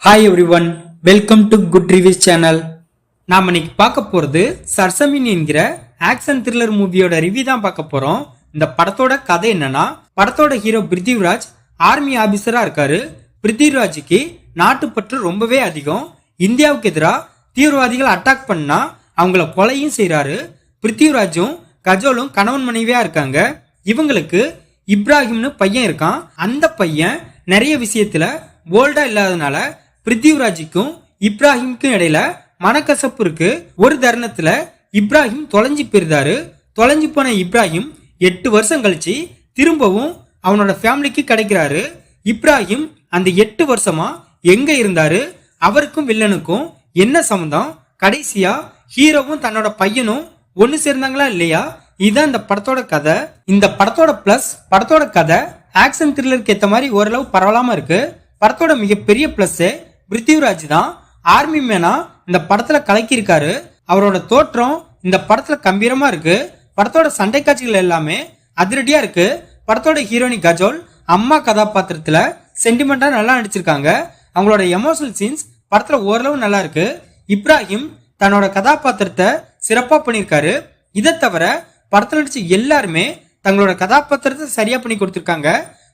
Hi everyone, welcome to good reviews channel. நாம இன்னைக்கு பார்க்க போறது சர்சமின் என்கிற ஆக்ஷன் த்ரில்லர் மூவியோட ரிவ்யூ தான் பார்க்க போறோம். இந்த படத்தோட கதை என்னன்னா, படத்தோட ஹீரோ பிருத்திவிராஜ் ஆர்மி ஆபீசரா இருக்காரு. பிருத்திவிராஜுக்கு நாட்டுப்பற்று ரொம்பவே அதிகம். இந்தியாவுக்கு எதிராக தீவிரவாதிகள் அட்டாக் பண்ணா அவங்கள கொலையும் செய்யறாரு. பிருத்திவிராஜும் கஜோலும் கணவன் மனைவியா இருக்காங்க. இவங்களுக்கு இப்ராஹிம்னு பையன் இருக்கான். அந்த பையன் நிறைய விஷயத்துல போல்டா இல்லாதனால பிருத்திவிராஜுக்கும் இப்ராஹிமுக்கும் இடையில மனக்கசப்பு இருக்கு. ஒரு தருணத்துல இப்ராஹிம் தொலைஞ்சு போயிருந்தாரு. தொலைஞ்சு போன இப்ராஹிம் 8 வருஷம் கழிச்சு திரும்பவும் அவனோட ஃபேமிலிக்கு கிடைக்கிறாரு. இப்ராஹிம் அந்த 8 வருஷமா எங்க இருந்தாரு, அவருக்கும் வில்லனுக்கும் என்ன சம்பந்தம், கடைசியா ஹீரோவும் தன்னோட பையனும் ஒன்னு சேர்ந்தாங்களா இல்லையா, இதுதான் இந்த படத்தோட கதை. இந்த படத்தோட பிளஸ் படத்தோட கதை ஆக்ஷன் த்ரில்லருக்கு ஏத்த மாதிரி ஓரளவு பரவலாம இருக்கு. படத்தோட மிகப்பெரிய பிளஸ் பிருத்திவிராஜ் தான். ஆர்மி மேனா இந்த படத்துல கலக்கியிருக்காரு. அவரோட தோற்றம் இந்த படத்துல கம்பீரமா இருக்கு. படத்தோட சண்டை காட்சிகள் எல்லாமே அதிரடியா இருக்கு. படத்தோட ஹீரோனி கஜோல் அம்மா கதாபாத்திரத்துல சென்டிமெண்டா நல்லா நடிச்சிருக்காங்க. அவங்களோட எமோஷனல் சீன்ஸ் படத்துல ஓரளவு நல்லா இருக்கு. இப்ராஹிம் தன்னோட கதாபாத்திரத்தை சிறப்பா பண்ணிருக்காரு. இதை தவிர படத்துல நடிச்ச எல்லாருமே தங்களோட கதாபாத்திரத்தை சரியா பண்ணி கொடுத்திருக்காங்க.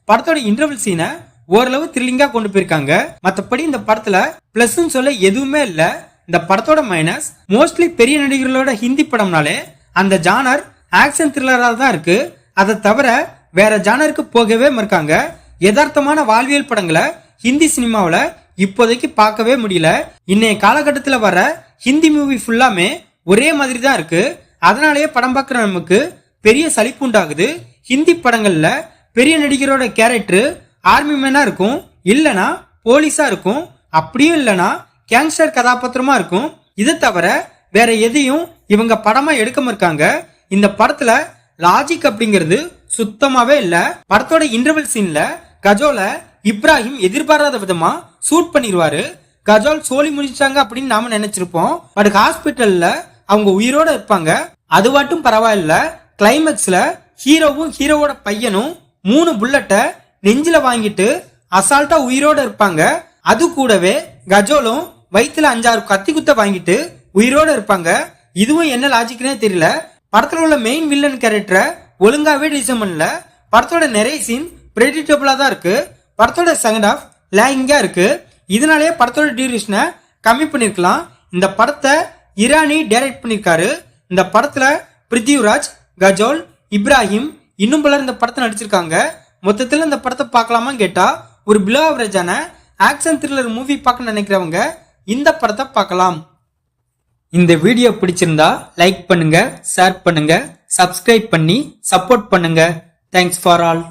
படத்தோட இன்டர்வல் சீனை ஓரளவு த்ரில்லிங்கா கொண்டு போயிருக்காங்க. மற்றபடி இந்த படத்துல பிளஸ் சொல்ல எதுவுமே இல்ல. இந்த படத்தோட மைனஸ் மோஸ்ட்லி பெரிய நடிகர்களோட ஹிந்தி படம்னாலே அந்த ஜானர் ஆக்ஷன் த்ரில்லரா தான் இருக்கு. அதை தவிர வேற ஜானருக்கு போகவே மறுக்காங்க. யதார்த்தமான வாழ்வியல் படங்களை ஹிந்தி சினிமாவில இப்போதைக்கு பார்க்கவே முடியல. இன்னைய காலகட்டத்தில் வர ஹிந்தி மூவி ஃபுல்லாமே ஒரே மாதிரி தான் இருக்கு. அதனாலேயே படம் பார்க்குற நமக்கு பெரிய சலிப்பு உண்டாகுது. ஹிந்தி படங்கள்ல பெரிய நடிகரோட கேரக்டர் ஆர்மி மேனா இருக்கும், இல்லனா போலீஸா இருக்கும், அப்படியும் இல்லனா கேங்ஸ்டர் கதாபாத்திரமா இருக்கும். இதை தவிர வேற எதையும் இவங்க படமா எடுக்க இருக்காங்க. இந்த படத்துல லாஜிக் அப்படிங்கிறது சுத்தமாவே இல்ல. படத்தோட இன்டர்வல் சீன்ல கஜோல இப்ராஹிம் எதிர்பாராத விதமா ஷூட் பண்ணிடுவாரு. கஜோல் சோலி முடிச்சாங்க அப்படின்னு நாம நினைச்சிருப்போம். பட் ஹாஸ்பிட்டல்ல அவங்க உயிரோட இருப்பாங்க. அது மட்டும் பரவாயில்ல, கிளைமேக்ஸ்ல ஹீரோவும் ஹீரோவோட பையனும் 3 புல்லட்டை நெஞ்சில வாங்கிட்டு அசால்ட்டா உயிரோட இருப்பாங்க. அது கூடவே கஜோலும் வயிற்றுல 5-6 கத்தி குத்த வாங்கிட்டு உயிரோட இருப்பாங்க. இதுவும் என்ன லாஜிக்னே தெரியல. படத்துல உள்ள மெயின் வில்லன் கேரக்டரை ஒழுங்காவே டிசைன் பண்ணல. படத்தோட நிறைய சீன் பிரெடிக்டபிளா தான் இருக்கு. படத்தோட செகண்ட் ஹாஃப் லேகிங்கா இருக்கு. இதனாலேயே படத்தோட டியூரேஷனை கம்மி பண்ணிருக்கலாம். இந்த படத்தை இரானி டைரக்ட் பண்ணிருக்காரு. இந்த படத்துல பிருத்திவிராஜ், கஜோல், இப்ராஹிம் இன்னும் பலர் இந்த படத்தை நடிச்சிருக்காங்க. மொத்தத்தில் இந்த படத்தை பார்க்கலாமா கேட்டா ஒரு பிலோ ஆவரேஜான ஆக்ஷன் த்ரில்லர் மூவி பார்க்க நினைக்கிறவங்க இந்த படத்தை பார்க்கலாம். இந்த வீடியோ பிடிச்சிருந்தா லைக் பண்ணுங்க, ஷேர் பண்ணுங்க, சப்ஸ்கிரைப் பண்ணி சப்போர்ட் பண்ணுங்க. Thanks for all.